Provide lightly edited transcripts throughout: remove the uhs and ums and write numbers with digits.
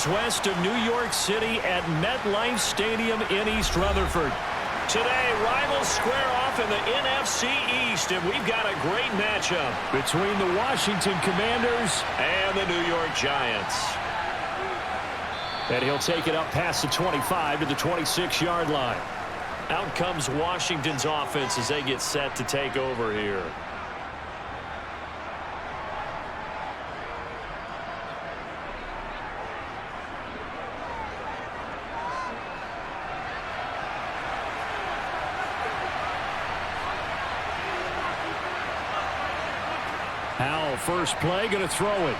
miles west of New York City at MetLife Stadium in East Rutherford. Today, rivals square off in the NFC East, and we've got a great matchup between the Washington Commanders and the New York Giants. And he'll take it up past the 25 to the 26-yard line. Out comes Washington's offense as they get set to take over here. Howell, first play, going to throw it.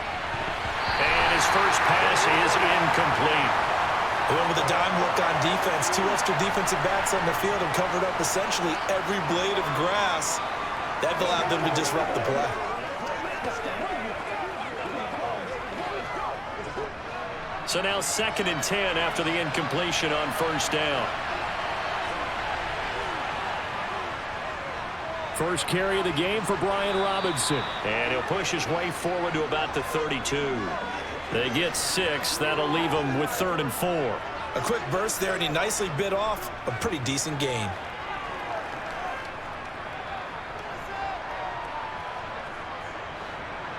And his first pass is incomplete. They went with a dime look on defense. 2 extra defensive backs on the field and covered up essentially every blade of grass. That allowed them to disrupt the play. So now 2nd and 10 after the incompletion on first down. First carry of the game for Brian Robinson. And he'll push his way forward to about the 32. They get 6. That'll leave them with 3rd and 4. A quick burst there, and he nicely bit off a pretty decent gain.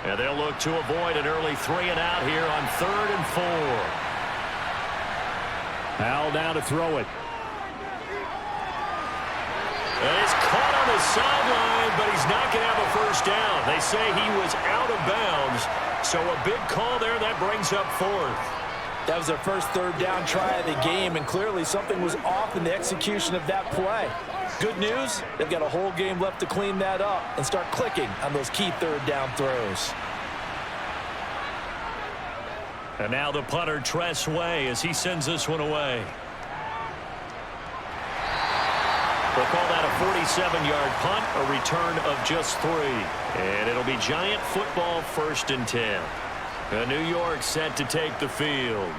And they'll look to avoid an early 3-and-out here on 3rd and 4. Howell down to throw it. And it's caught on the sideline, but he's not going to have a first down. They say he was out of bounds, so a big call there that brings up 4th. That was their first 3rd down try of the game, and clearly something was off in the execution of that play. Good news, they've got a whole game left to clean that up and start clicking on those key 3rd down throws. And now the punter, Tress Way, as he sends this one away. They'll call that a 47-yard punt, a return of just 3. And it'll be Giant football 1st and 10. New York set to take the field.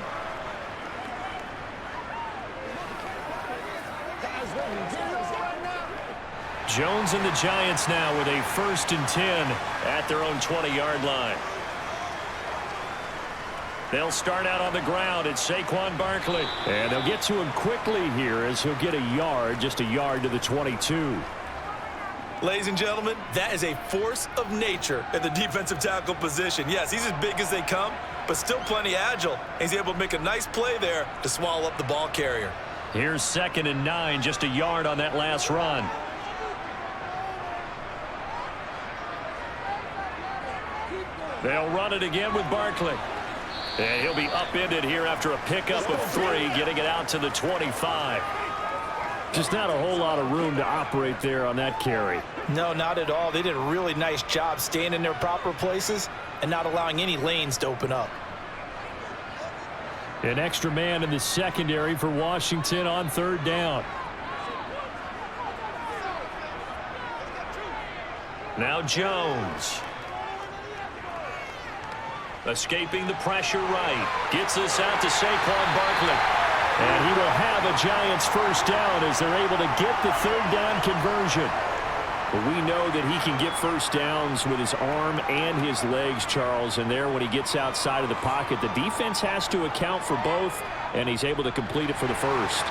Jones and the Giants now with a 1st and 10 at their own 20-yard line. They'll start out on the ground. It's Saquon Barkley. And they'll get to him quickly here as he'll get a yard, just a yard to the 22. Ladies and gentlemen, that is a force of nature at the defensive tackle position. Yes, he's as big as they come, but still plenty agile. He's able to make a nice play there to swallow up the ball carrier. Here's 2nd and 9, just a yard on that last run. They'll run it again with Barkley. And he'll be upended here after a pickup of 3, getting it out to the 25. Just not a whole lot of room to operate there on that carry. No, not at all. They did a really nice job staying in their proper places and not allowing any lanes to open up. An extra man in the secondary for Washington on 3rd down. Now Jones. Escaping the pressure right. Gets this out to Saquon Barkley. And he will have a Giants first down as they're able to get the 3rd down conversion. But we know that he can get first downs with his arm and his legs, Charles. And there, when he gets outside of the pocket, the defense has to account for both, and he's able to complete it for the first.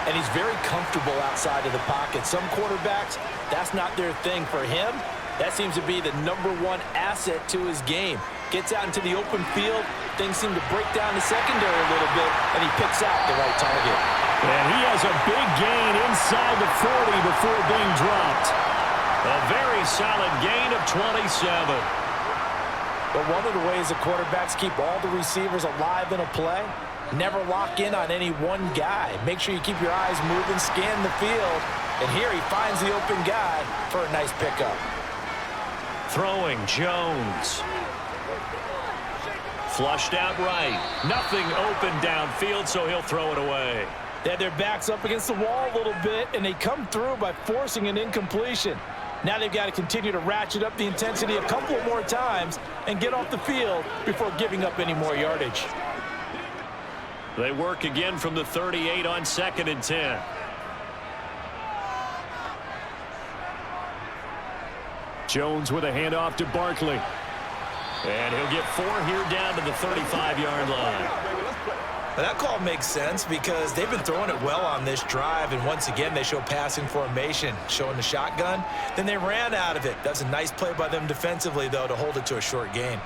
And he's very comfortable outside of the pocket. Some quarterbacks, that's not their thing. For him, that seems to be the #1 asset to his game. Gets out into the open field. Things seem to break down the secondary a little bit, and he picks out the right target. And he has a big gain inside the 40 before being dropped. A very solid gain of 27. But one of the ways the quarterbacks keep all the receivers alive in a play, never lock in on any one guy. Make sure you keep your eyes moving, scan the field, and here he finds the open guy for a nice pickup. Throwing Jones. Flushed out right. Nothing open downfield, so he'll throw it away. They had their backs up against the wall a little bit, and they come through by forcing an incompletion. Now they've got to continue to ratchet up the intensity a couple of more times and get off the field before giving up any more yardage. They work again from the 38 on 2nd and 10. Jones with a handoff to Barkley. And he'll get 4 here down to the 35-yard line. But that call makes sense because they've been throwing it well on this drive, and once again, they show passing formation, showing the shotgun. Then they ran out of it. That's a nice play by them defensively, though, to hold it to a short gain.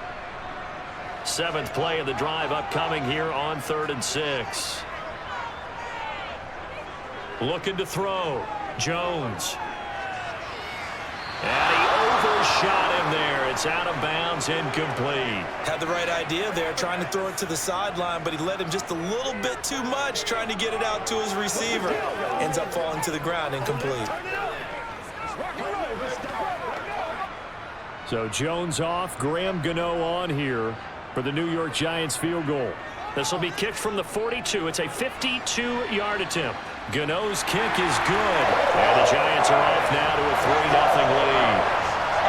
7th play of the drive upcoming here on 3rd and 6. Looking to throw. Jones. And he overshot him there. It's out of bounds, incomplete. Had the right idea there, trying to throw it to the sideline, but he led him just a little bit too much, trying to get it out to his receiver. Ends up falling to the ground, incomplete. So Jones off, Graham Gano on here for the New York Giants field goal. This will be kicked from the 42. It's a 52-yard attempt. Gano's kick is good. And the Giants are off now to a 3-0 lead.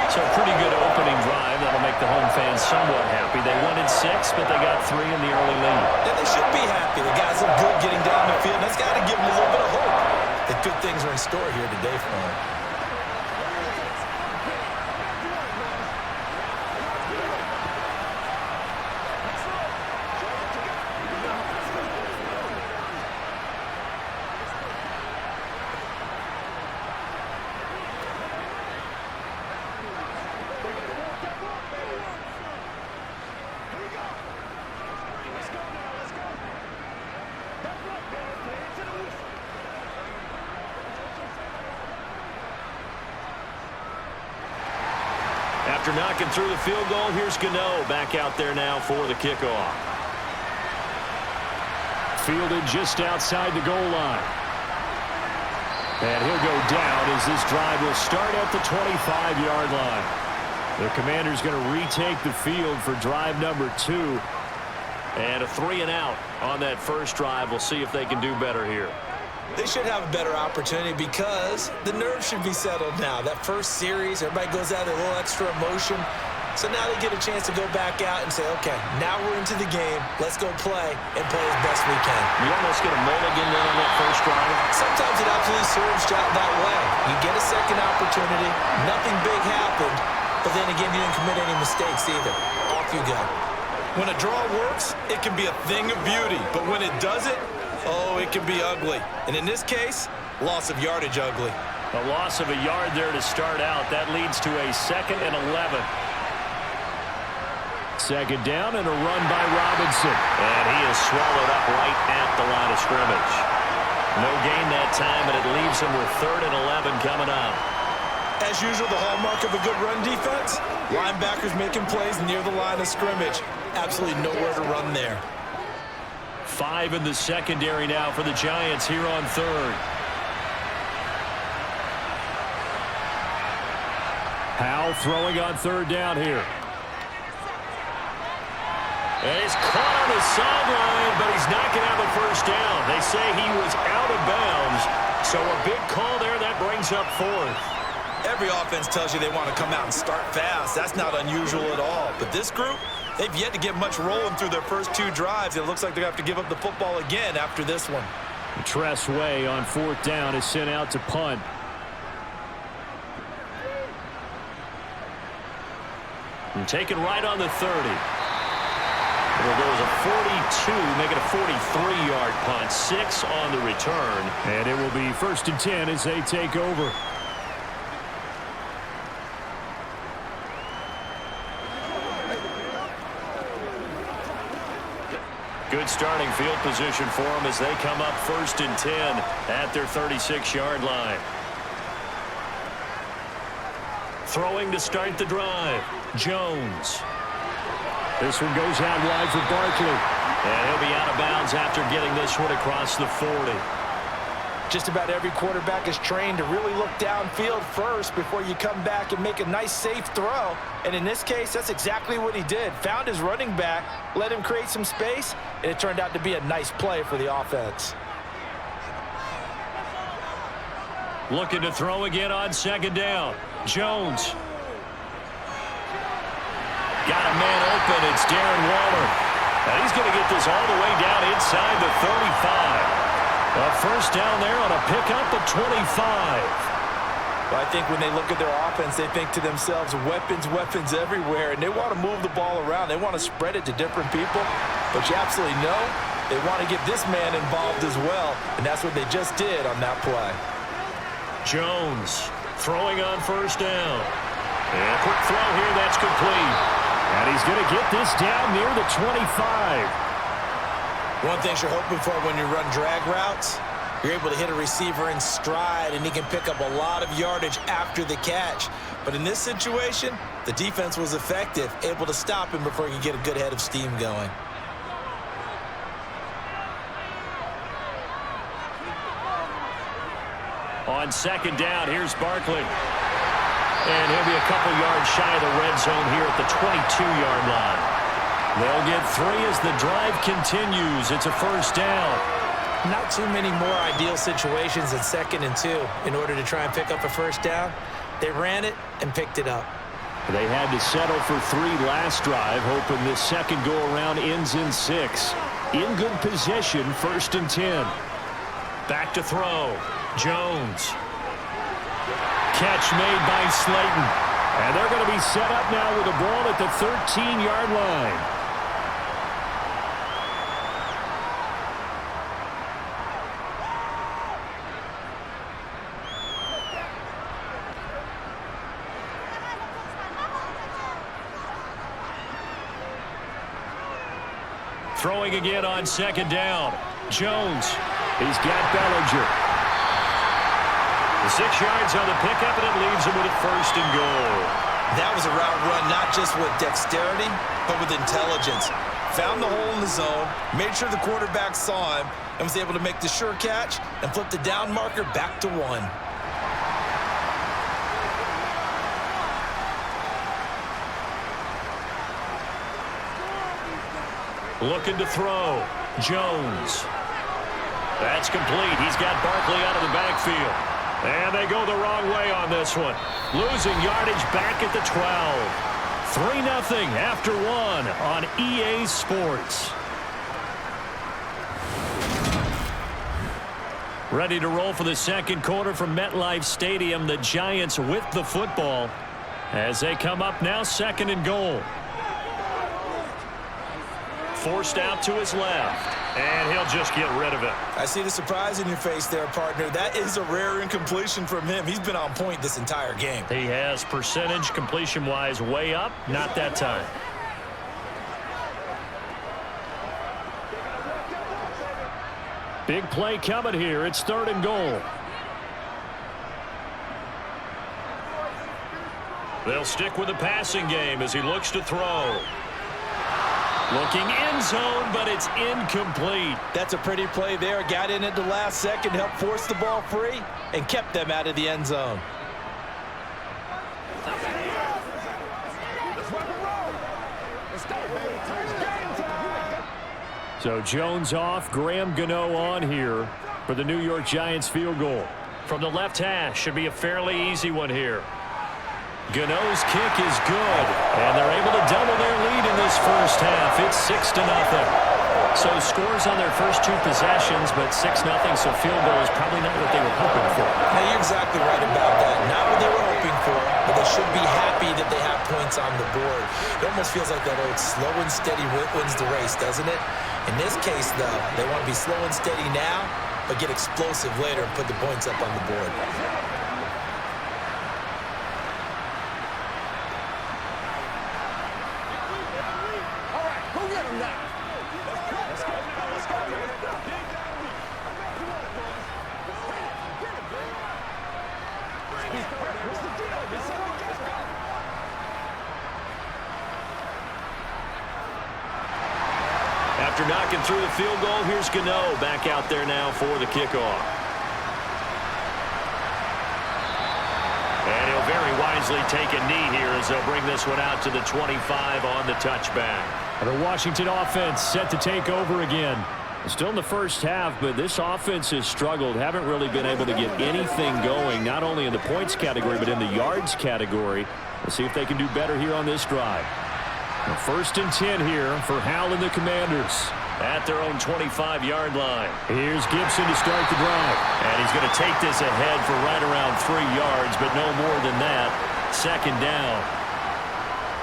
So a pretty good opening drive. That'll make the home fans somewhat happy. They wanted 6, but they got 3 in the early lead. And they should be happy. The guys look good getting down the field. That's got to give them a little bit of hope that good things are in store here today for them. After knocking through the field goal, here's Gano back out there now for the kickoff. Fielded just outside the goal line. And he'll go down as this drive will start at the 25-yard line. The Commander's going to retake the field for drive number 2. And a 3-and-out on that first drive. We'll see if they can do better here. They should have a better opportunity because the nerves should be settled now. That first series, everybody goes out with a little extra emotion. So now they get a chance to go back out and say, okay, now we're into the game. Let's go play and play as best we can. You almost get a mulligan there on that first drive. Sometimes it absolutely serves that way. You get a second opportunity. Nothing big happened. But then again, you didn't commit any mistakes either. Off you go. When a draw works, it can be a thing of beauty. But when it doesn't, oh, it can be ugly. And in this case, loss of yardage ugly. A loss of a yard there to start out. That leads to a 2nd and 11. Second down and a run by Robinson. And he is swallowed up right at the line of scrimmage. No gain that time, and it leaves him with 3rd and 11 coming up. As usual, the hallmark of a good run defense, linebackers making plays near the line of scrimmage. Absolutely nowhere to run there. 5 in the secondary now for the Giants here on 3rd. Howell throwing on 3rd down here. And he's caught on the sideline, but he's not going to have a first down. They say he was out of bounds, so a big call there. That brings up 4th. Every offense tells you they want to come out and start fast. That's not unusual at all. But this group, they've yet to get much rolling through their first 2 drives. It looks like they're going to have to give up the football again after this one. Tress Way on 4th down is sent out to punt. And taken right on the 30. It'll go as a 42, make it a 43-yard punt. 6 on the return. And it will be 1st and 10 as they take over. Good starting field position for them as they come up 1st and 10 at their 36-yard line. Throwing to start the drive. Jones. This one goes out wide for Barkley. And he'll be out of bounds after getting this one across the 40. Just about every quarterback is trained to really look downfield first before you come back and make a nice, safe throw. And in this case, that's exactly what he did. Found his running back, let him create some space, and it turned out to be a nice play for the offense. Looking to throw again on 2nd down. Jones. Got a man open. It's Darren Waller. And he's going to get this all the way down inside the 35. A first down there on a pickup at 25. Well, I think when they look at their offense, they think to themselves, weapons, weapons everywhere, and they want to move the ball around. They want to spread it to different people. But you absolutely know They want to get this man involved as well, and that's what they just did on that play. Jones throwing on first down. And quick throw here, that's complete. And he's going to get this down near the 25. One thing you're hoping for when you run drag routes, you're able to hit a receiver in stride, and he can pick up a lot of yardage after the catch. But in this situation, the defense was effective, able to stop him before he could get a good head of steam going. On second down, here's Barkley. And he'll be a couple yards shy of the red zone here at the 22-yard line. They'll get 3 as the drive continues. It's a first down. Not too many more ideal situations in 2nd and 2 in order to try and pick up a first down. They ran it and picked it up. They had to settle for 3 last drive, hoping this second go-around ends in 6. In good position, 1st and 10. Back to throw. Jones. Catch made by Slayton. And they're going to be set up now with a ball at the 13-yard line. Throwing again on second down. Jones. He's got Bellinger. The 6 yards on the pickup, and it leaves him with a 1st and goal. That was a route run not just with dexterity, but with intelligence. Found the hole in the zone, made sure the quarterback saw him, and was able to make the sure catch and flip the down marker back to 1. Looking to throw. Jones. That's complete. He's got Barkley out of the backfield. And they go the wrong way on this one. Losing yardage back at the 12. 3-0 after 1 on EA Sports. Ready to roll for the second quarter from MetLife Stadium. The Giants with the football as they come up now 2nd and goal. Forced out to his left. And he'll just get rid of it. I see the surprise in your face there, partner. That is a rare incompletion from him. He's been on point this entire game. He has percentage completion-wise way up. Not that time. Big play coming here. It's 3rd and goal. They'll stick with the passing game as he looks to throw. Looking end zone, but it's incomplete. That's a pretty play there. Got in at the last second, helped force the ball free, and kept them out of the end zone. So Jones off, Graham Gano on here for the New York Giants field goal. From the left hash, should be a fairly easy one here. Gano's kick is good, and they're able to double their lead in this first half. It's 6-0. So scores on their first 2 possessions, but 6-0, so field goal is probably not what they were hoping for. Now, you're exactly right about that. Not what they were hoping for, but they should be happy that they have points on the board. It almost feels like that old slow and steady wins the race, doesn't it? In this case, though, they want to be slow and steady now, but get explosive later and put the points up on the board. After knocking through the field goal, here's Gano back out there now for the kickoff. And he'll very wisely take a knee here as they'll bring this one out to the 25 on the touchback. The Washington offense set to take over again. Still in the first half, but this offense has struggled. Haven't really been able to get anything going, not only in the points category, but in the yards category. We'll see if they can do better here on this drive. Now, 1st and 10 here for Howell and the Commanders at their own 25-yard line. Here's Gibson to start the drive. And he's going to take this ahead for right around 3 yards, but no more than that. 2nd down.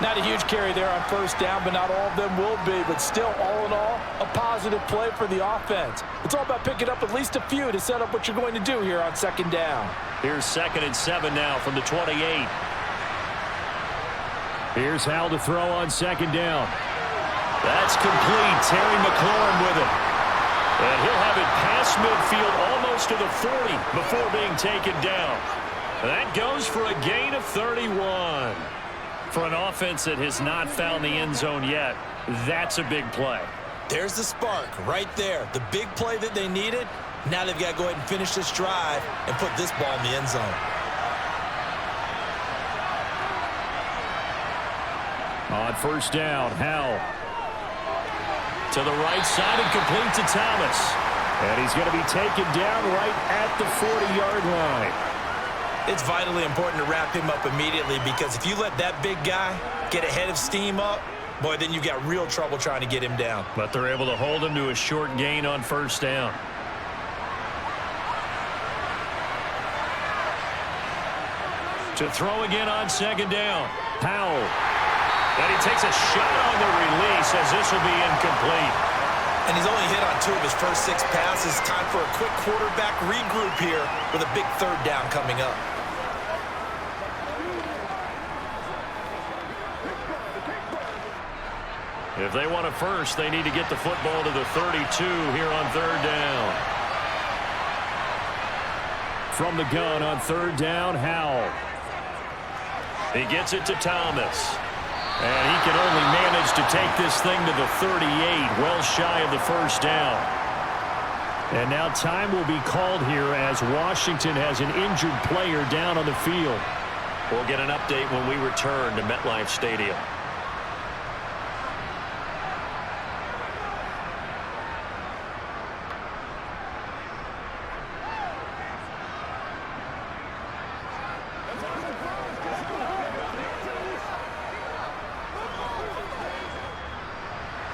Not a huge carry there on first down, but not all of them will be. But still, all in all, a positive play for the offense. It's all about picking up at least a few to set up what you're going to do here on second down. Here's 2nd and 7 now from the 28. Here's Hal to throw on 2nd down. That's complete. Terry McLaurin with it. And he'll have it past midfield almost to the 40 before being taken down. That goes for a gain of 31. For an offense that has not found the end zone yet, that's a big play. There's the spark right there. The big play that they needed. Now they've got to go ahead and finish this drive and put this ball in the end zone. On first down, Hal. To the right side and complete to Thomas. And he's going to be taken down right at the 40-yard line. It's vitally important to wrap him up immediately because if you let that big guy get ahead of steam up, boy, then you've got real trouble trying to get him down. But they're able to hold him to a short gain on first down. To throw again on 2nd down. Powell. And he takes a shot on the release as this will be incomplete. And he's only hit on 2 of his first 6 passes. Time for a quick quarterback regroup here with a big 3rd down coming up. If they want a first, they need to get the football to the 32 here on 3rd down. From the gun on 3rd down, Howell. He gets it to Thomas. And he can only manage to take this thing to the 38, well shy of the first down. And now time will be called here as Washington has an injured player down on the field. We'll get an update when we return to MetLife Stadium.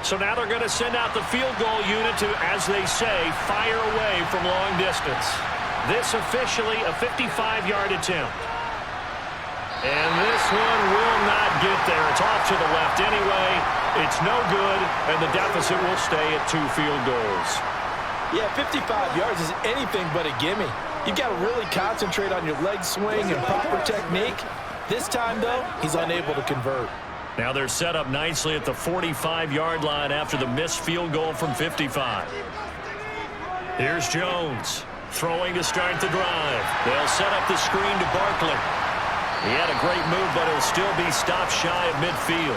So now they're going to send out the field goal unit to, as they say, fire away from long distance. This officially a 55-yard attempt. And this one will not get there. It's off to the left anyway. It's no good, and the deficit will stay at 2 field goals. Yeah, 55 yards is anything but a gimme. You've got to really concentrate on your leg swing and proper technique. This time, though, he's unable to convert. Now they're set up nicely at the 45-yard line after the missed field goal from 55. Here's Jones throwing to start the drive. They'll set up the screen to Barkley. He had a great move, but he'll still be stopped shy of midfield.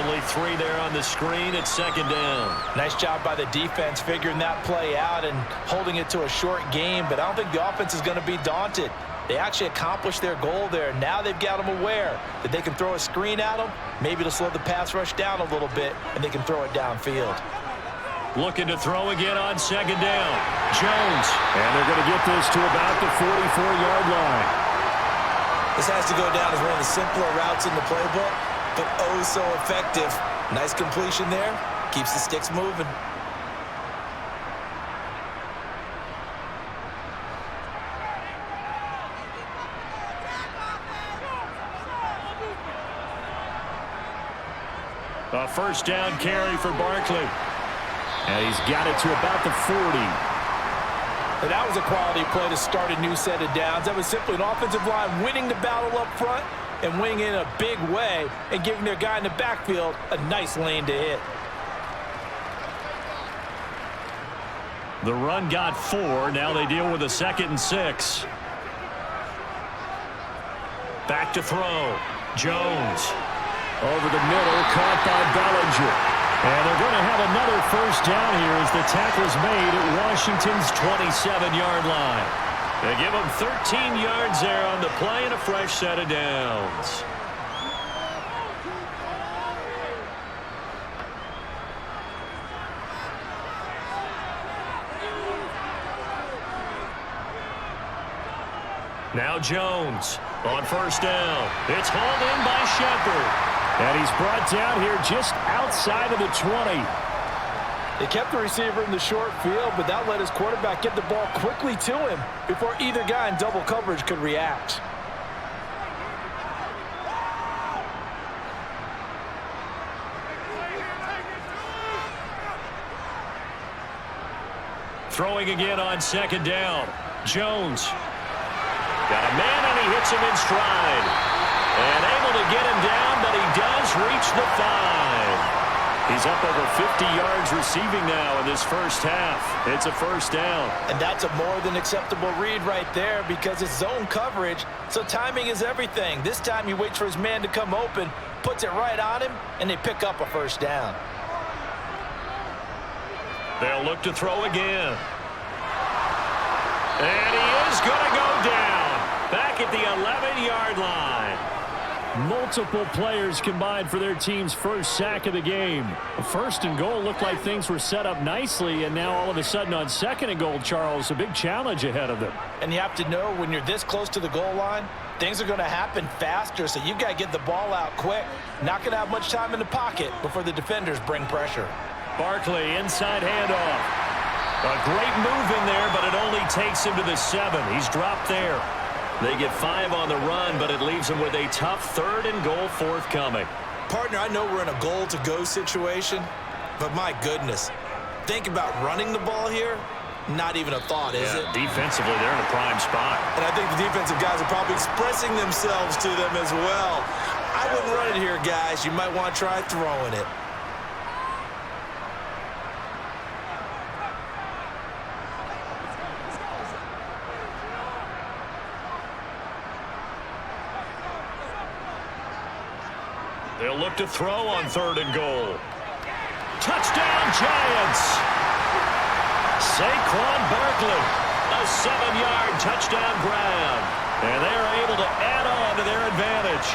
Only 3 there on the screen at 2nd down. Nice job by the defense figuring that play out and holding it to a short game, but I don't think the offense is going to be daunted. They actually accomplished their goal there. Now they've got them aware that they can throw a screen at them, maybe to slow the pass rush down a little bit, and they can throw it downfield. Looking to throw again on 2nd down. Jones. And they're going to get this to about the 44-yard line. This has to go down as one of the simpler routes in the playbook, but oh so effective. Nice completion there. Keeps the sticks moving. A first down carry for Barkley. And he's got it to about the 40. And that was a quality play to start a new set of downs. That was simply an offensive line winning the battle up front and winning in a big way and giving their guy in the backfield a nice lane to hit. The run got 4. Now they deal with a 2nd and 6. Back to throw. Jones. Over the middle, caught by Bellinger. And they're going to have another first down here as the tackle's made at Washington's 27-yard line. They give them 13 yards there on the play and a fresh set of downs. Now Jones on first down. It's hauled in by Shepard. And he's brought down here just outside of the 20. They kept the receiver in the short field, but that let his quarterback get the ball quickly to him before either guy in double coverage could react. Throwing again on second down. Jones. Got a man, and he hits him in stride. And able to get him down, but he does reach the 5. He's up over 50 yards receiving now in this first half. It's a first down. And that's a more than acceptable read right there because it's zone coverage, so timing is everything. This time he waits for his man to come open, puts it right on him, and they pick up a first down. They'll look to throw again. And he is going to go down. Back at the 11-yard line. Multiple players combined for their team's first sack of the game. The first and goal looked like things were set up nicely, and now all of a sudden on second and goal, Charles, a big challenge ahead of them. And you have to know when you're this close to the goal line, things are going to happen faster, so you've got to get the ball out quick. Not going to have much time in the pocket before the defenders bring pressure. Barkley, inside handoff. A great move in there, but it only takes him to the 7. He's dropped there. They get 5 on the run, but it leaves them with a tough third and goal forthcoming. Partner, I know we're in a goal-to-go situation, but my goodness, think about running the ball here. Not even a thought, is it? Defensively, they're in a prime spot. And I think the defensive guys are probably expressing themselves to them as well. I wouldn't run it here, guys. You might want to try throwing it. They'll look to throw on third and goal. Touchdown, Giants! Saquon Barkley, a 7-yard touchdown grab. And they're able to add on to their advantage.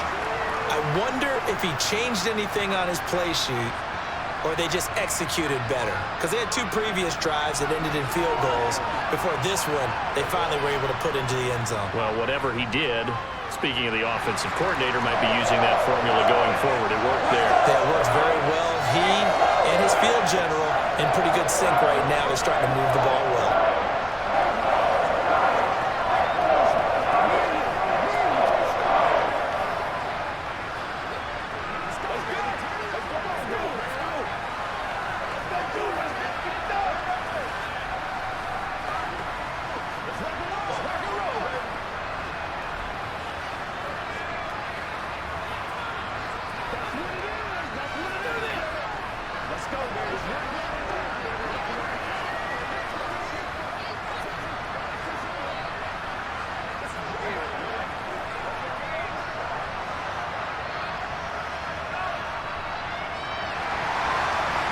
I wonder if he changed anything on his play sheet or they just executed better. Because they had 2 previous drives that ended in field goals. Before this one, they finally were able to put into the end zone. Well, whatever he did, speaking of the offensive coordinator, might be using that formula going forward. It worked there. That works very well. He and his field general in pretty good sync right now. They're starting to move the ball well.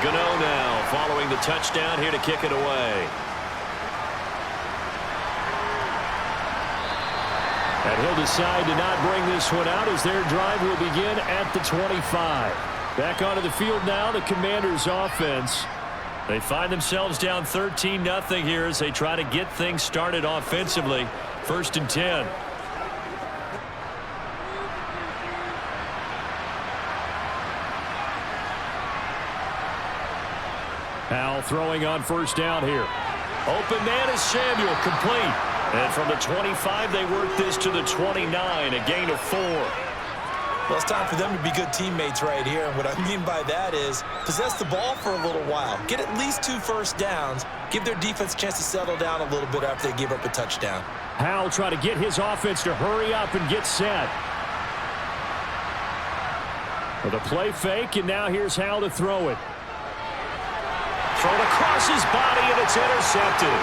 Gano now following the touchdown here to kick it away. And he'll decide to not bring this one out as their drive will begin at the 25. Back onto the field now, the Commanders' offense. They find themselves down 13-0 here as they try to get things started offensively. 1st and 10. Powell throwing on first down here. Open man is Samuel, complete. And from the 25, they work this to the 29, a gain of 4. Well, it's time for them to be good teammates right here. And what I mean by that is possess the ball for a little while. Get at least 2 first downs. Give their defense a chance to settle down a little bit after they give up a touchdown. Powell trying to get his offense to hurry up and get set. With a play fake, and now here's Howell to throw it. Thrown across his body, and it's intercepted.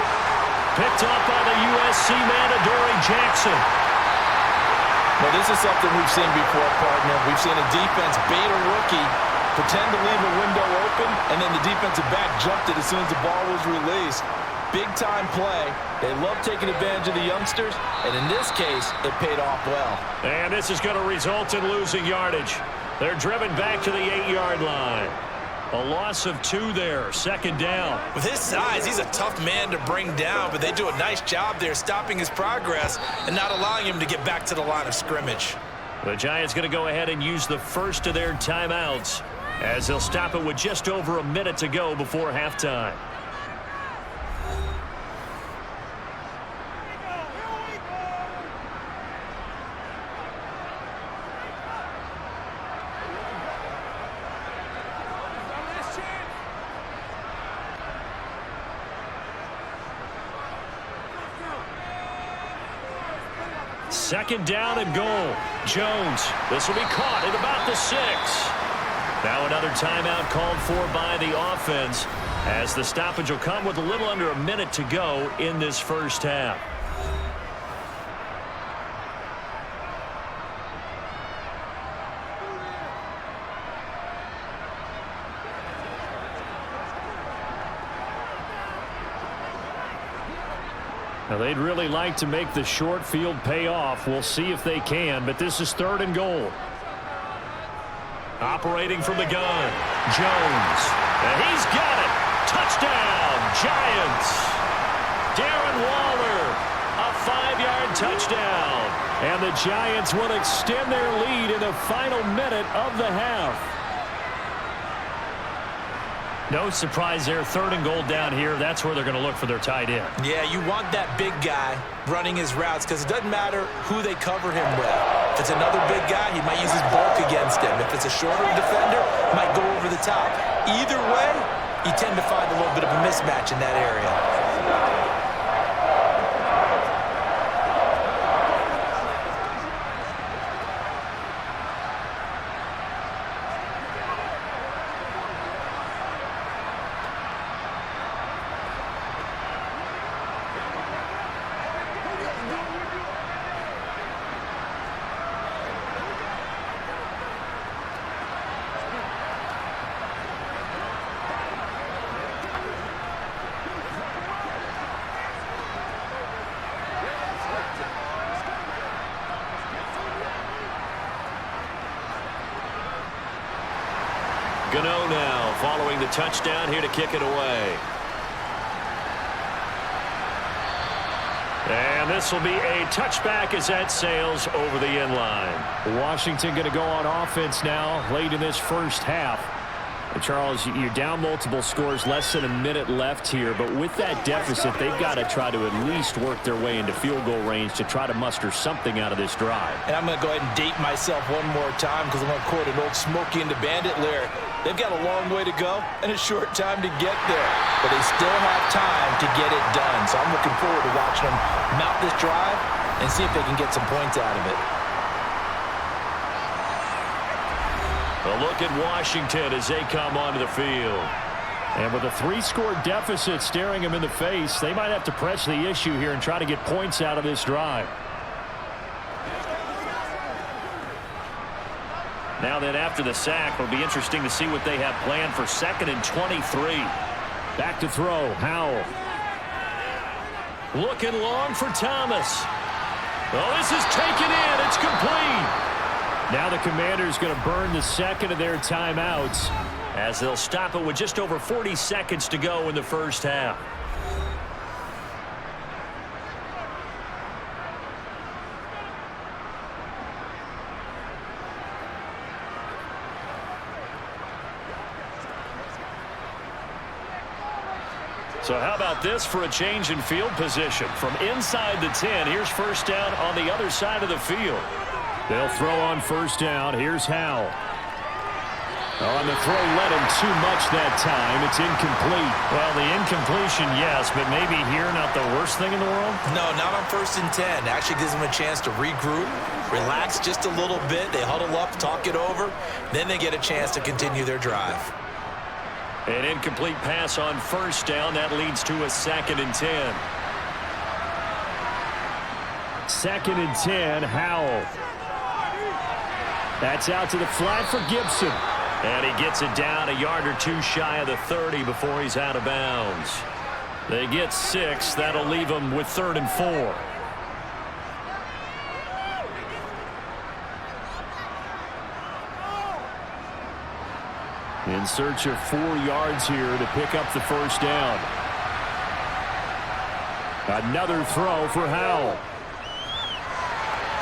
Picked up by the USC man, Adoree Jackson. Well, this is something we've seen before, partner. We've seen a defense bait a rookie, pretend to leave a window open, and then the defensive back jumped it as soon as the ball was released. Big-time play. They love taking advantage of the youngsters, and in this case, it paid off well. And this is going to result in losing yardage. They're driven back to the 8-yard line. A loss of 2 there, 2nd down. With his size, he's a tough man to bring down, but they do a nice job there stopping his progress and not allowing him to get back to the line of scrimmage. The Giants going to go ahead and use the first of their timeouts as they'll stop it with just over a minute to go before halftime. Second down and goal. Jones. This will be caught at about the 6. Now another timeout called for by the offense, as the stoppage will come with a little under a minute to go in this first half. Now they'd really like to make the short field pay off. We'll see if they can, but this is 3rd and goal. Operating from the gun, Jones. And he's got it. Touchdown, Giants. Darren Waller, a 5-yard touchdown. And the Giants will extend their lead in the final minute of the half. No surprise there, 3rd and goal down here. That's where they're going to look for their tight end. Yeah, you want that big guy running his routes because it doesn't matter who they cover him with. If it's another big guy, he might use his bulk against him. If it's a shorter defender, he might go over the top. Either way, you tend to find a little bit of a mismatch in that area. Gano now following the touchdown here to kick it away. And this will be a touchback as that sails over the end line. Washington going to go on offense now late in this first half. And Charles, you're down multiple scores, less than a minute left here. But with that deficit, they've got to try to at least work their way into field goal range to try to muster something out of this drive. And I'm going to go ahead and date myself one more time because I'm going to quote an old Smokey and the Bandit lyric. They've got a long way to go and a short time to get there. But they still have time to get it done. So I'm looking forward to watching them mount this drive and see if they can get some points out of it. A look at Washington as they come onto the field. And with a 3-score deficit staring them in the face, they might have to press the issue here and try to get points out of this drive. Now then, after the sack, it'll be interesting to see what they have planned for 2nd and 23. Back to throw, Howell. Looking long for Thomas. Oh, this is taken in. It's complete. Now the Commanders going to burn the second of their timeouts as they'll stop it with just over 40 seconds to go in the first half. So how about this for a change in field position? From inside the 10, here's first down on the other side of the field. They'll throw on first down. Here's Howell. Oh, and the throw led him too much that time. It's incomplete. Well, the incompletion, yes, but maybe here not the worst thing in the world? No, not on 1st and 10. Actually gives them a chance to regroup, relax just a little bit. They huddle up, talk it over. Then they get a chance to continue their drive. An incomplete pass on first down. That leads to a 2nd and 10. 2nd and 10, Howell. That's out to the flat for Gibson. And he gets it down a yard or two shy of the 30 before he's out of bounds. They get 6. That'll leave them with 3rd and 4. In search of 4 yards here to pick up the first down. Another throw for Howell.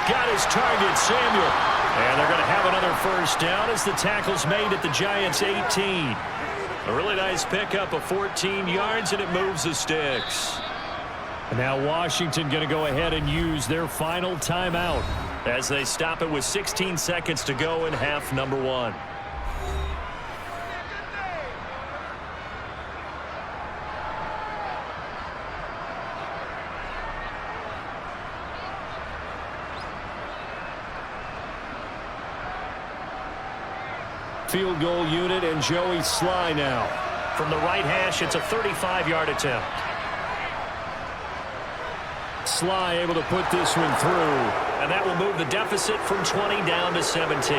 Got his target, Samuel. And they're going to have another first down as the tackle's made at the Giants' 18. A really nice pickup of 14 yards, and it moves the sticks. And now Washington going to go ahead and use their final timeout as they stop it with 16 seconds to go in half number 1. Field goal unit and Joey Sly now. From the right hash, it's a 35-yard attempt. Sly able to put this one through. And that will move the deficit from 20 down to 17.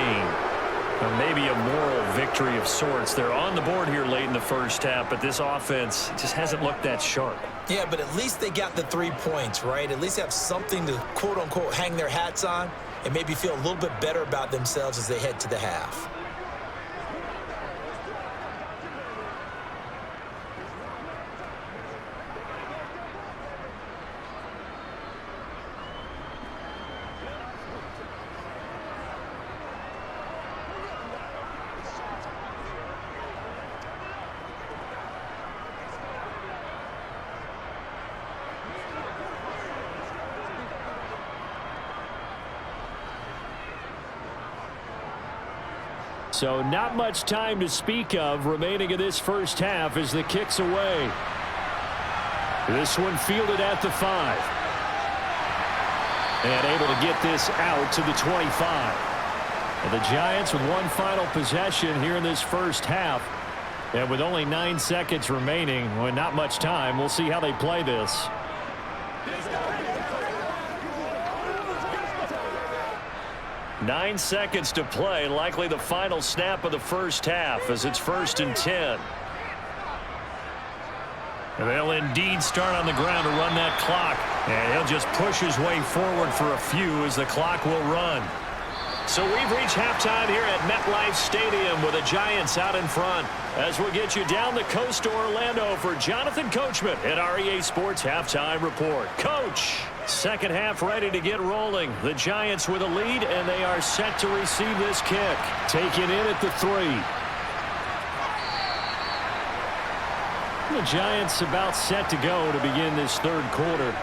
Maybe a moral victory of sorts. They're on the board here late in the first half, but this offense just hasn't looked that sharp. Yeah, but at least they got the 3 points, right? At least have something to, quote-unquote, hang their hats on and maybe feel a little bit better about themselves as they head to the half. So not much time to speak of remaining in this first half as the kick's away. This one fielded at the 5. And able to get this out to the 25. And the Giants with one final possession here in this first half. And with only 9 seconds remaining, well, not much time. We'll see how they play this. Nine seconds to play, likely the final snap of the first half as it's 1st and 10. And they'll indeed start on the ground to run that clock. And he'll just push his way forward for a few as the clock will run. So we've reached halftime here at MetLife Stadium with the Giants out in front. As we'll get you down the coast to Orlando for Jonathan Coachman at our EA Sports Halftime Report. Coach, second half ready to get rolling. The Giants with a lead, and they are set to receive this kick. Taken in at the 3. The Giants about set to go to begin this third quarter.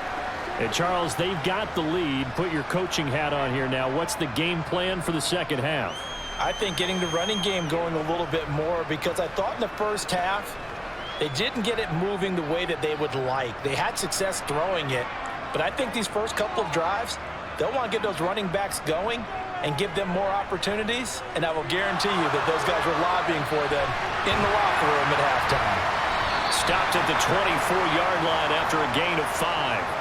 And Charles, they've got the lead. Put your coaching hat on here now. What's the game plan for the second half? I think getting the running game going a little bit more, because I thought in the first half they didn't get it moving the way that they would like. They had success throwing it, but I think these first couple of drives, they'll want to get those running backs going and give them more opportunities, and I will guarantee you that those guys were lobbying for them in the locker room at halftime. Stopped at the 24-yard line after a gain of 5.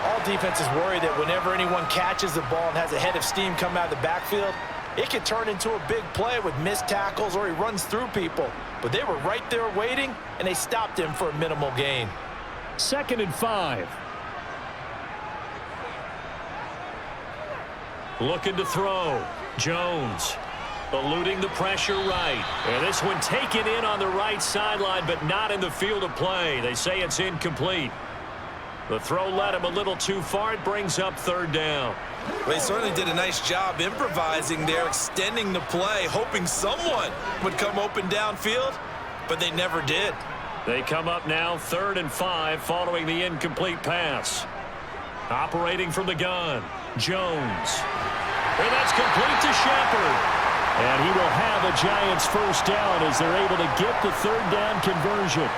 All defenses worry that whenever anyone catches the ball and has a head of steam come out of the backfield, it can turn into a big play with missed tackles or he runs through people. But they were right there waiting, and they stopped him for a minimal gain. 2nd and 5. Looking to throw. Jones eluding the pressure right. And this one taken in on the right sideline, but not in the field of play. They say it's incomplete. The throw led him a little too far. It brings up 3rd down. Well, they certainly did a nice job improvising there, extending the play, hoping someone would come open downfield, but they never did. They come up now 3rd and 5 following the incomplete pass. Operating from the gun, Jones. And that's complete to Shepard. And he will have a Giants first down as they're able to get the 3rd down conversion.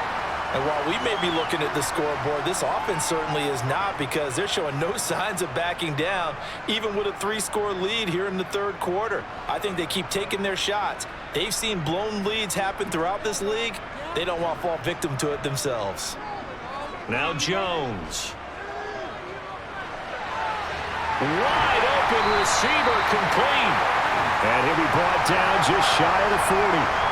And while we may be looking at the scoreboard, this offense certainly is not, because they're showing no signs of backing down, even with a 3-score lead here in the third quarter. I think they keep taking their shots. They've seen blown leads happen throughout this league. They don't want to fall victim to it themselves. Now Jones. Wide open receiver, complete. And he'll be brought down just shy of the 40.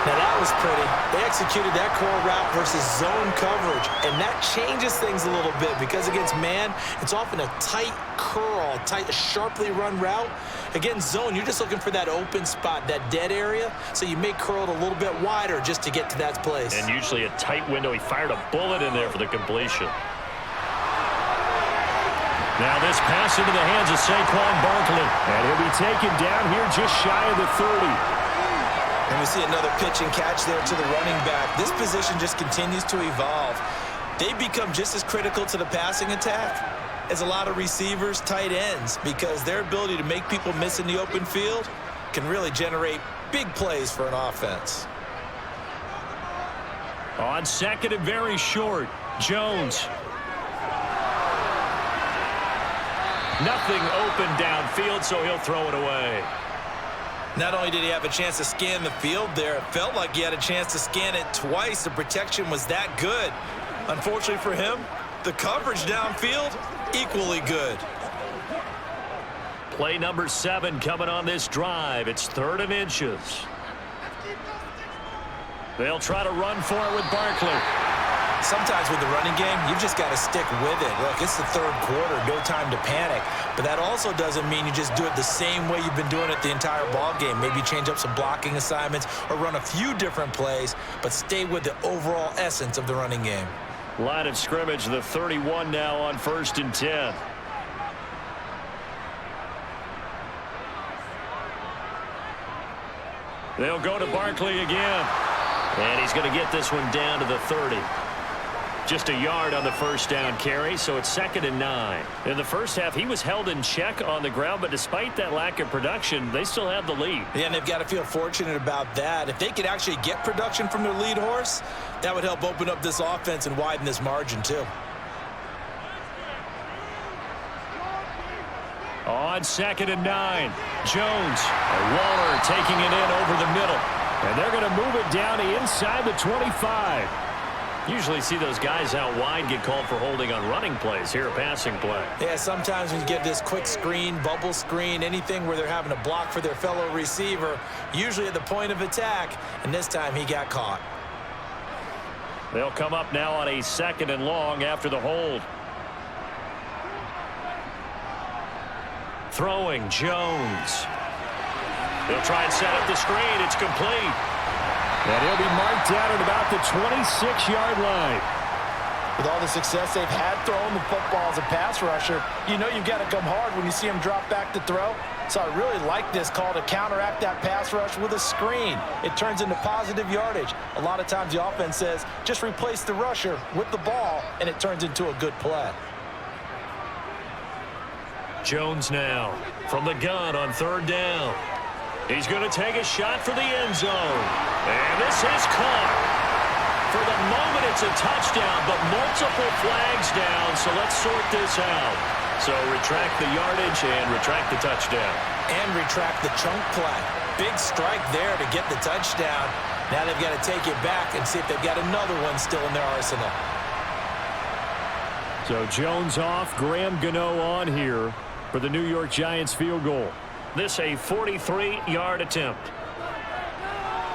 Now that was pretty. They executed that curl route versus zone coverage, and that changes things a little bit, because against man, it's often a tight curl, tight, sharply run route. Against zone, you're just looking for that open spot, that dead area, so you may curl it a little bit wider just to get to that place. And usually a tight window. He fired a bullet in there for the completion. Now this pass into the hands of Saquon Barkley, and he'll be taken down here just shy of the 30. And we see another pitch and catch there to the running back. This position just continues to evolve. They become just as critical to the passing attack as a lot of receivers, tight ends, because their ability to make people miss in the open field can really generate big plays for an offense. On 2nd and very short, Jones. Nothing open downfield, so he'll throw it away. Not only did he have a chance to scan the field there, it felt like he had a chance to scan it twice. The protection was that good. Unfortunately for him, the coverage downfield, equally good. Play number 7 coming on this drive. It's 3rd and inches. They'll try to run for it with Barkley. Sometimes with the running game, you've just got to stick with it. Look, it's the 3rd quarter, no time to panic. But that also doesn't mean you just do it the same way you've been doing it the entire ball game. Maybe change up some blocking assignments or run a few different plays, but stay with the overall essence of the running game. Line of scrimmage, the 31 now on 1st and 10. They'll go to Barkley again. And he's going to get this one down to the 30. Just a yard on the first down carry, so it's 2nd and 9. In the first half, he was held in check on the ground, but despite that lack of production, they still have the lead. Yeah, and they've got to feel fortunate about that. If they could actually get production from their lead horse, that would help open up this offense and widen this margin too. On 2nd and 9, Jones. Waller taking it in over the middle. And they're going to move it down to inside the 25. Usually see those guys out wide get called for holding on running plays. Here, a passing play. Yeah, sometimes when you get this quick screen, bubble screen, anything where they're having to block for their fellow receiver, usually at the point of attack, and this time he got caught. They'll come up now on a 2nd and long after the hold. Throwing, Jones. They'll try and set up the screen. It's complete. And he'll be marked down at about the 26-yard line. With all the success they've had throwing the football as a pass rusher, you know you've got to come hard when you see him drop back to throw. So I really like this call to counteract that pass rush with a screen. It turns into positive yardage. A lot of times the offense says, just replace the rusher with the ball, and it turns into a good play. Jones now from the gun on 3rd down. He's going to take a shot for the end zone. And this is caught. For the moment, it's a touchdown, but multiple flags down, so let's sort this out. So retract the yardage and retract the touchdown. And retract the chunk play. Big strike there to get the touchdown. Now they've got to take it back and see if they've got another one still in their arsenal. So Jones off, Graham Gano on here for the New York Giants field goal. This a 43-yard attempt.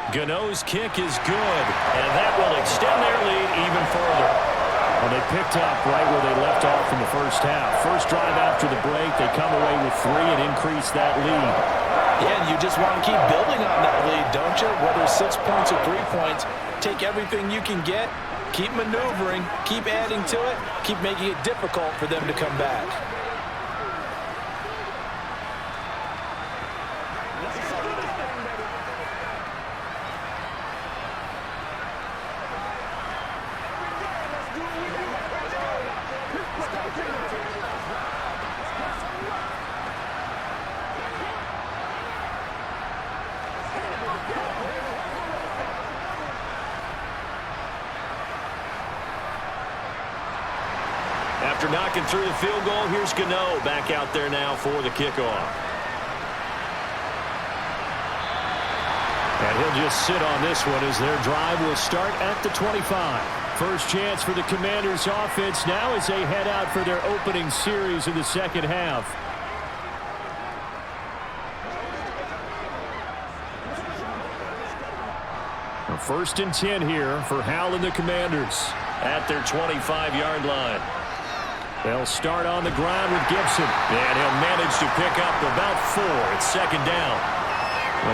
Gano's kick is good, and that will extend their lead even further. Well, they picked up right where they left off in the first half. First drive after the break, they come away with 3 and increase that lead. Yeah, and you just want to keep building on that lead, don't you? Whether 6 points or 3 points, take everything you can get, keep maneuvering, keep adding to it, keep making it difficult for them to come back. After knocking through the field goal, here's Gano back out there now for the kickoff. And he'll just sit on this one as their drive will start at the 25. First chance for the Commanders offense now as they head out for their opening series of the second half. First and 10 here for Hal and the Commanders at their 25-yard line. They'll start on the ground with Gibson, and he'll manage to pick up about 4. It's 2nd down.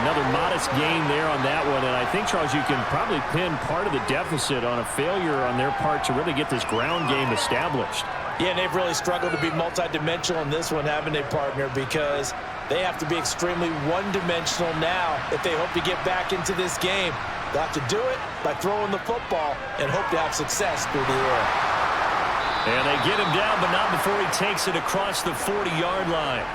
Another modest gain there on that one, and I think, Charles, you can probably pin part of the deficit on a failure on their part to really get this ground game established. Yeah, and they've really struggled to be multidimensional in this one, haven't they, partner, because they have to be extremely one-dimensional now if they hope to get back into this game. They'll have to do it by throwing the football and hope to have success through the air. And they get him down, but not before he takes it across the 40-yard line.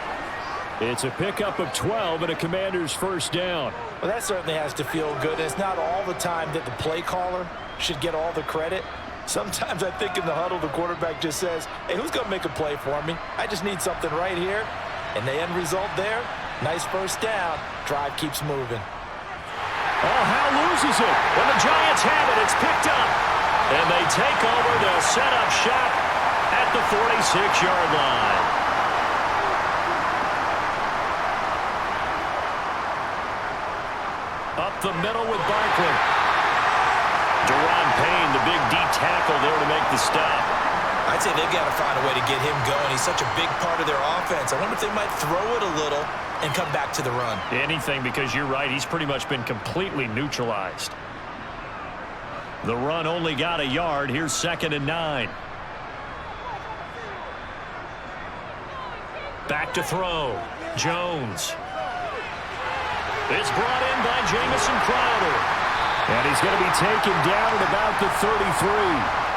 It's a pickup of 12 and a Commander's first down. Well, that certainly has to feel good. It's not all the time that the play caller should get all the credit. Sometimes I think in the huddle, the quarterback just says, hey, who's going to make a play for me? I just need something right here. And the end result there, Nice first down. Drive keeps moving. Oh, Hal loses it. And the Giants have it. It's picked up. And they take over. They'll set up shop at the 46-yard line. Up the middle with Barkley. Deron Payne, the big D tackle there to make the stop. I'd say they've got to find a way to get him going. He's such a big part of their offense. I wonder if they might throw it a little and come back to the run. Anything, because you're right. He's pretty much been completely neutralized. The run only got a yard. Here's 2nd and 9. Back to throw. Jones. It's brought in by Jamison Crowder. And he's going to be taken down at about the 33.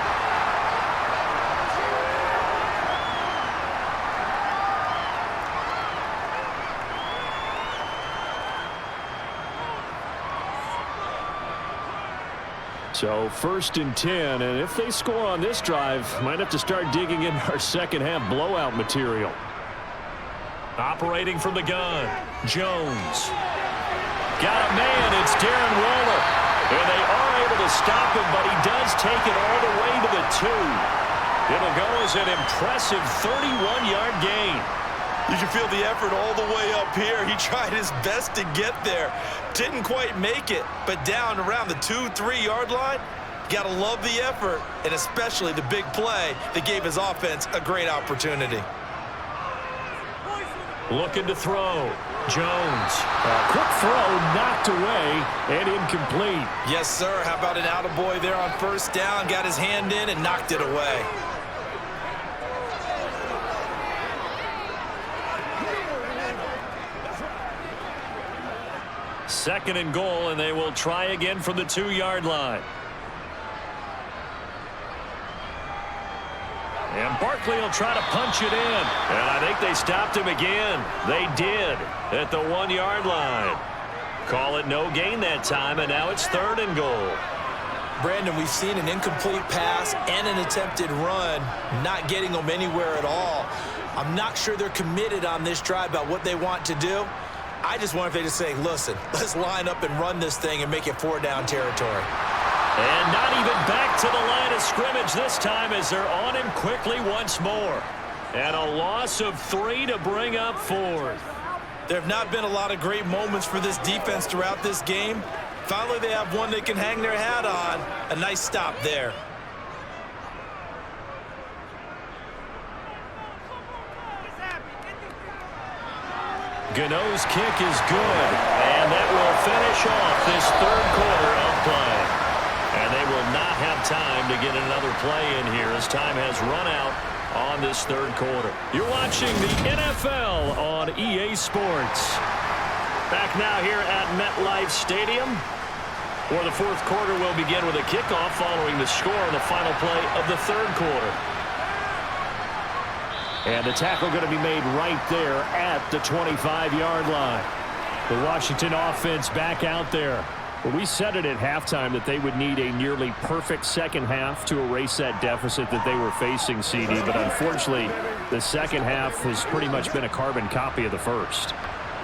So 1st and 10, and if they score on this drive, might have to start digging in our second-half blowout material. Operating from the gun, Jones. Got a man, it's Darren Waller. And they are able to stop him, but he does take it all the way to the 2. It'll go as an impressive 31-yard gain. You can feel the effort all the way up here. He tried his best to get there. Didn't quite make it, but down around the 2-3 yard line, gotta love the effort, and especially the big play that gave his offense a great opportunity. Looking to throw. Jones. A quick throw knocked away and incomplete. Yes, sir. How about an attaboy there on 1st down? Got his hand in and knocked it away. Second and goal, and they will try again from the 2-yard line. And Barkley will try to punch it in. And I think they stopped him again. They did at the 1-yard line. Call it no gain that time, and now it's 3rd and goal. Brandon, we've seen an incomplete pass and an attempted run, not getting them anywhere at all. I'm not sure they're committed on this drive about what they want to do. I just wonder if they just say, listen, let's line up and run this thing and make it 4-down territory. And not even back to the line of scrimmage this time as they're on him quickly once more. And a loss of 3 to bring up 4th. There have not been a lot of great moments for this defense throughout this game. Finally, they have one they can hang their hat on. A nice stop there. Gano's kick is good, and that will finish off this 3rd quarter of play. And they will not have time to get another play in here as time has run out on this 3rd quarter. You're watching the NFL on EA Sports. Back now here at MetLife Stadium, where the 4th quarter will begin with a kickoff following the score on the final play of the 3rd quarter. And the tackle going to be made right there at the 25-yard line. The Washington offense back out there. Well, we said it at halftime that they would need a nearly perfect second half to erase that deficit that they were facing, CD. But unfortunately, the second half has pretty much been a carbon copy of the first.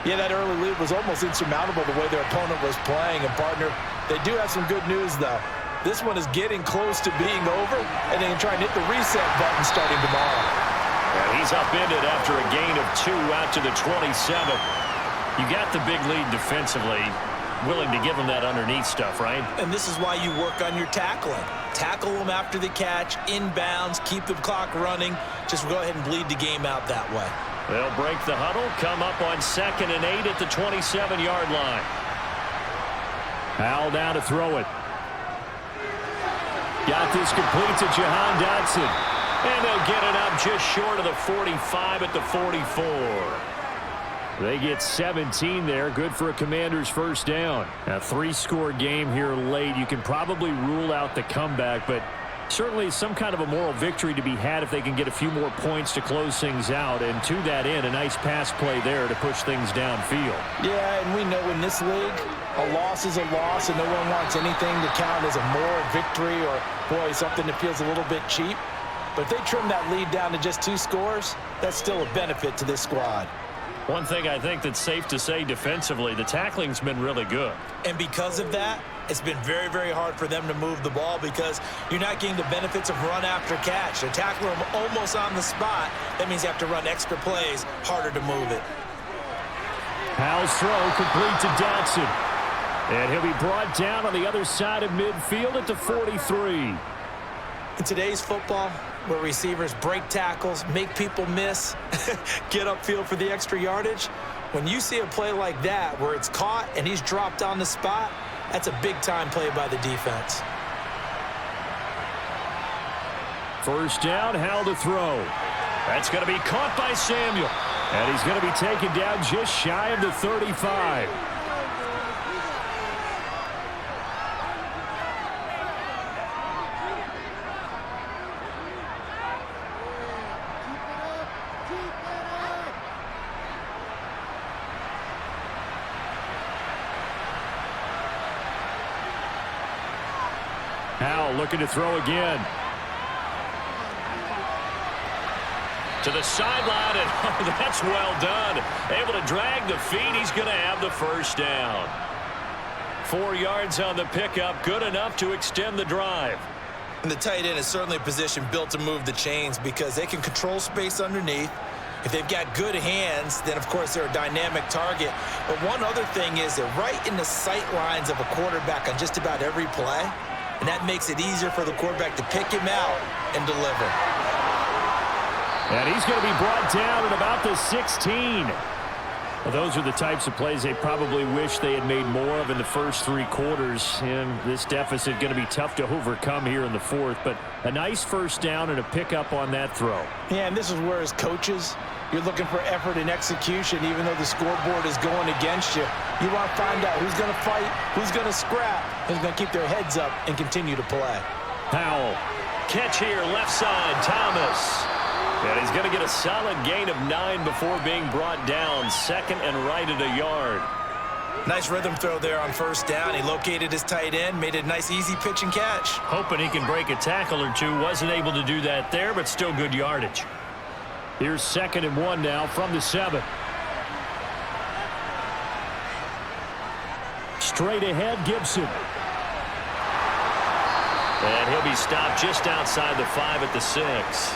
Yeah, that early lead was almost insurmountable the way their opponent was playing. And, partner, they do have some good news, though. This one is getting close to being over, and they can try and hit the reset button starting tomorrow. And he's upended after a gain of 2 out to the 27. You got the big lead defensively. Willing to give them that underneath stuff, right? And this is why you work on your tackling. Tackle them after the catch, inbounds, keep the clock running. Just go ahead and bleed the game out that way. They'll break the huddle, come up on 2nd and 8 at the 27-yard line. Hal down to throw it. Got this complete to Jahan Dotson. And they'll get it up just short of the 45 at the 44. They get 17 there. Good for a Commanders' 1st down. A 3-score game here late. You can probably rule out the comeback, but certainly some kind of a moral victory to be had if they can get a few more points to close things out. And to that end, a nice pass play there to push things downfield. Yeah, and we know in this league, a loss is a loss, and no one wants anything to count as a moral victory or, boy, something that feels a little bit cheap. But if they trim that lead down to just 2 scores, that's still a benefit to this squad. One thing I think that's safe to say defensively, the tackling's been really good. And because of that, it's been very, very hard for them to move the ball because you're not getting the benefits of run after catch. They're tackling them almost on the spot. That means you have to run extra plays, harder to move it. Powell's throw complete to Dotson. And he'll be brought down on the other side of midfield at the 43. In today's football, where receivers break tackles, make people miss, get upfield for the extra yardage, when you see a play like that where it's caught and he's dropped on the spot, that's a big-time play by the defense. First down, Howell to throw. That's going to be caught by Samuel. And he's going to be taken down just shy of the 35. Howell looking to throw again. To the sideline, and oh, that's well done. Able to drag the feet. He's going to have the first down. 4 yards on the pickup. Good enough to extend the drive. And the tight end is certainly a position built to move the chains because they can control space underneath. If they've got good hands, then, of course, they're a dynamic target. But one other thing is they're right in the sight lines of a quarterback on just about every play. And that makes it easier for the quarterback to pick him out and deliver. And he's going to be brought down at about the 16. Well, those are the types of plays they probably wish they had made more of in the first 3 quarters. And this deficit going to be tough to overcome here in the 4th. But a nice first down and a pickup on that throw. Yeah, and this is where, as coaches, you're looking for effort and execution, even though the scoreboard is going against you. You want to find out who's going to fight, who's going to scrap, who's going to keep their heads up and continue to play. Powell. Catch here, left side, Thomas. And he's going to get a solid gain of 9 before being brought down. Second and right at a yard. Nice rhythm throw there on first down. He located his tight end, made it a nice, easy pitch and catch. Hoping he can break a tackle or two. Wasn't able to do that there, but still good yardage. Here's 2nd and 1 now from the 7. Straight ahead, Gibson. And he'll be stopped just outside the 5 at the 6.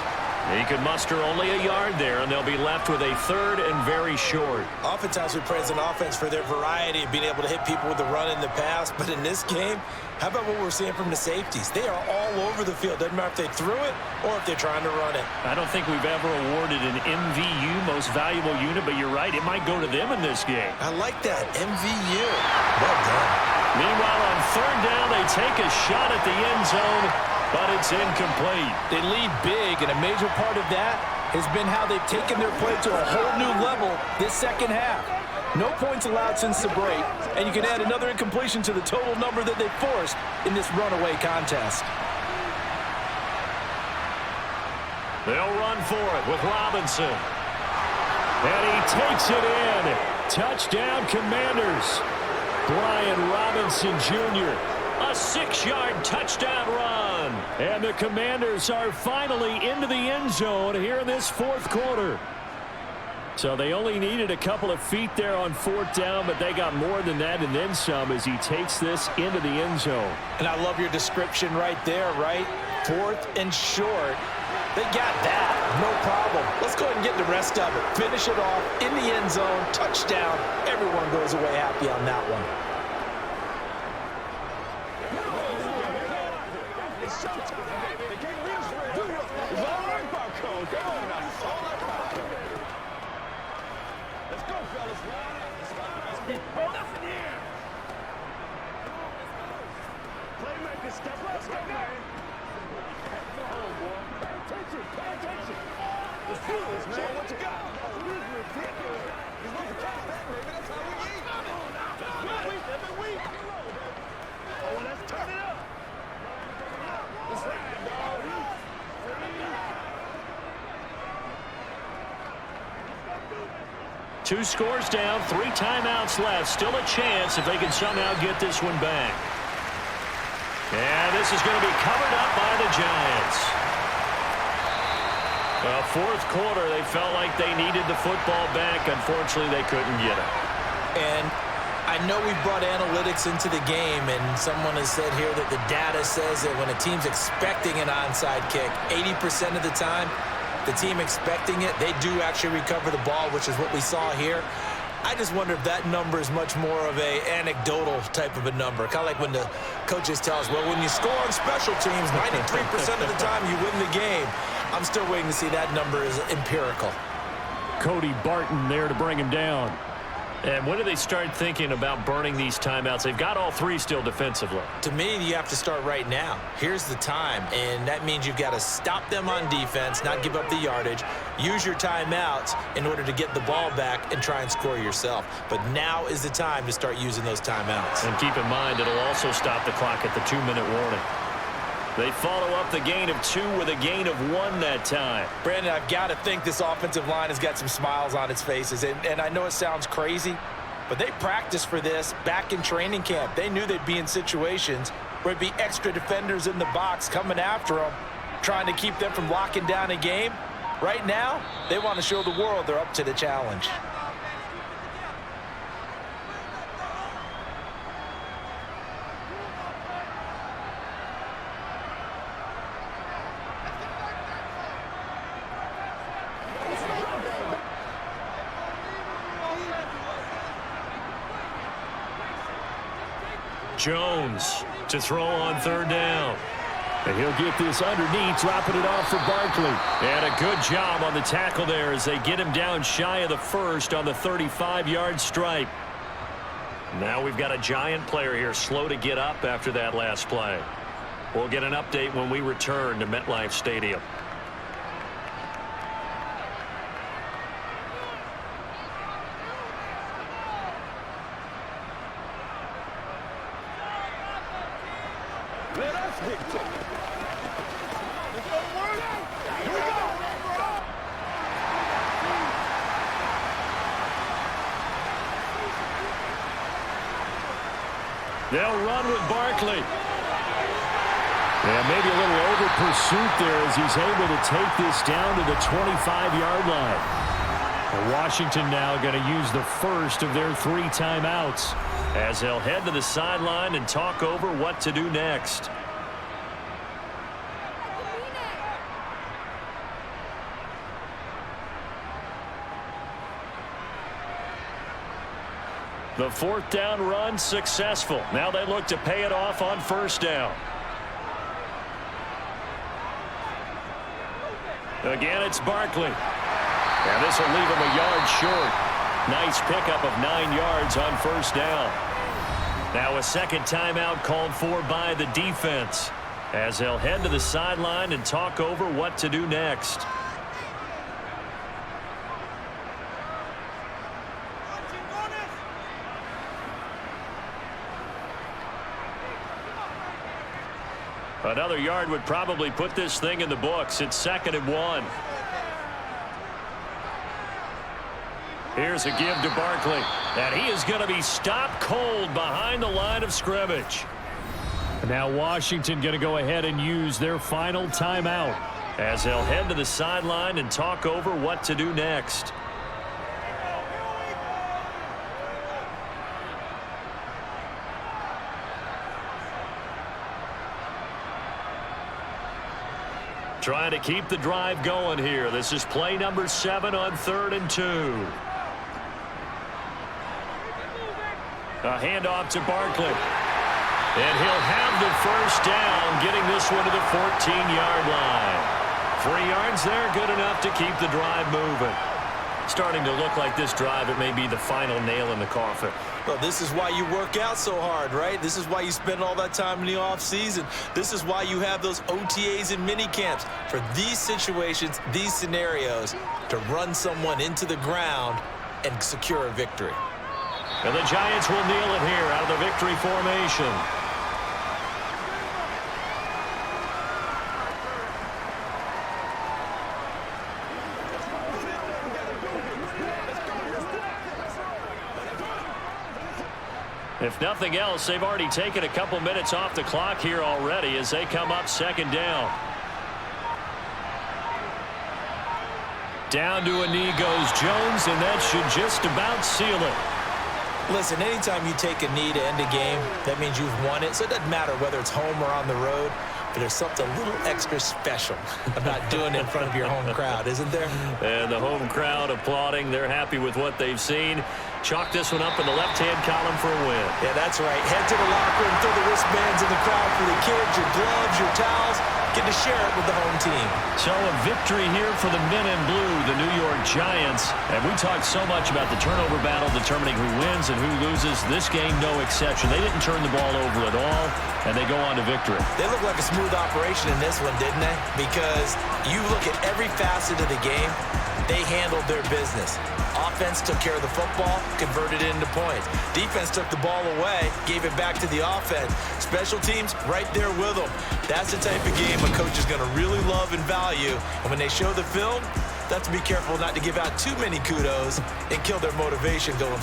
He could muster only a yard there, and they'll be left with a 3rd and very short. Oftentimes we praise an offense for their variety of being able to hit people with the run in the pass, but in this game, how about what we're seeing from the safeties? They are all over the field. Doesn't matter if they threw it or if they're trying to run it. I don't think we've ever awarded an MVU, most valuable unit, but you're right, it might go to them in this game. I like that, MVU. Well done. Meanwhile, on 3rd down, they take a shot at the end zone, but it's incomplete. They lead big, and a major part of that has been how they've taken their play to a whole new level this second half. No points allowed since the break, and you can add another incompletion to the total number that they forced in this runaway contest. They'll run for it with Robinson. And he takes it in. Touchdown, Commanders. Brian Robinson Jr., a 6-yard touchdown run. And the Commanders are finally into the end zone here in this 4th quarter. So they only needed a couple of feet there on 4th down, but they got more than that and then some as he takes this into the end zone. And I love your description right there, right? 4th and short. They got that. No problem. Let's go ahead and get the rest of it. Finish it off in the end zone. Touchdown. Everyone goes away happy on that one. Two scores down, 3 timeouts left. Still a chance if they can somehow get this one back. And this is going to be covered up by the Giants. Well, fourth quarter, they felt like they needed the football back. Unfortunately, they couldn't get it. And I know we brought analytics into the game, and someone has said here that the data says that when a team's expecting an onside kick, 80% of the time, the team expecting it, they do actually recover the ball, which is what we saw here. I just wonder if that number is much more of a anecdotal type of a number. Kind of like when the coaches tell us, well, when you score on special teams, 93% of the time you win the game. I'm still waiting to see that number is empirical. Cody Barton there to bring him down. And when do they start thinking about burning these timeouts? They've got all three still defensively. To me, you have to start right now. Here's the time, and that means you've got to stop them on defense, not give up the yardage, use your timeouts in order to get the ball back and try and score yourself. But now is the time to start using those timeouts. And keep in mind, it'll also stop the clock at the 2-minute warning. They follow up the gain of 2 with a gain of 1 that time. Brandon, I've got to think this offensive line has got some smiles on its faces. And I know it sounds crazy, but they practiced for this back in training camp. They knew they'd be in situations where it'd be extra defenders in the box coming after them, trying to keep them from locking down a game. Right now, they want to show the world they're up to the challenge. Jones to throw on third down. And he'll get this underneath, dropping it off for Barkley. And a good job on the tackle there as they get him down shy of the first on the 35-yard stripe. Now we've got a giant player here slow to get up after that last play. We'll get an update when we return to MetLife Stadium. They'll run with Barkley. And maybe a little over pursuit there as he's able to take this down to the 25-yard line. Well, Washington now going to use the first of their 3 timeouts as they'll head to the sideline and talk over what to do next. The 4th down run successful. Now they look to pay it off on 1st down. Again, it's Barkley. And this will leave him a yard short. Nice pickup of 9 yards on 1st down. Now a second timeout called for by the defense as they'll head to the sideline and talk over what to do next. Another yard would probably put this thing in the books. It's 2nd and 1. Here's a give to Barkley. And he is going to be stopped cold behind the line of scrimmage. Now Washington going to go ahead and use their final timeout as they'll head to the sideline and talk over what to do next. Trying to keep the drive going here. This is play number 7 on 3rd and 2. A handoff to Barkley. And he'll have the 1st down, getting this one to the 14-yard line. 3 yards there, good enough to keep the drive moving. Starting to look like this drive, it may be the final nail in the coffin. Well, this is why you work out so hard, right? This is why you spend all that time in the offseason. This is why you have those OTAs and mini camps for these situations, these scenarios, to run someone into the ground and secure a victory. And the Giants will kneel it here out of the victory formation. If nothing else, they've already taken a couple minutes off the clock here already as they come up 2nd down. Down to a knee goes Jones, and that should just about seal it. Listen, anytime you take a knee to end a game, that means you've won it. So it doesn't matter whether it's home or on the road, but there's something a little extra special about doing it in front of your home crowd, isn't there? And the home crowd applauding. They're happy with what they've seen. Chalk this one up in the left-hand column for a win. Yeah, that's right. Head to the locker room, throw the wristbands in the crowd for the kids, your gloves, your towels. Get to share it with the home team. So a victory here for the men in blue, the New York Giants. And we talked so much about the turnover battle determining who wins and who loses. This game, no exception. They didn't turn the ball over at all, and they go on to victory. They look like a smooth operation in this one, didn't they? Because you look at every facet of the game, they handled their business. Offense took care of the football, converted it into points. Defense took the ball away, gave it back to the offense. Special teams right there with them. That's the type of game a coach is going to really love and value. And when they show the film, they have to be careful not to give out too many kudos and kill their motivation going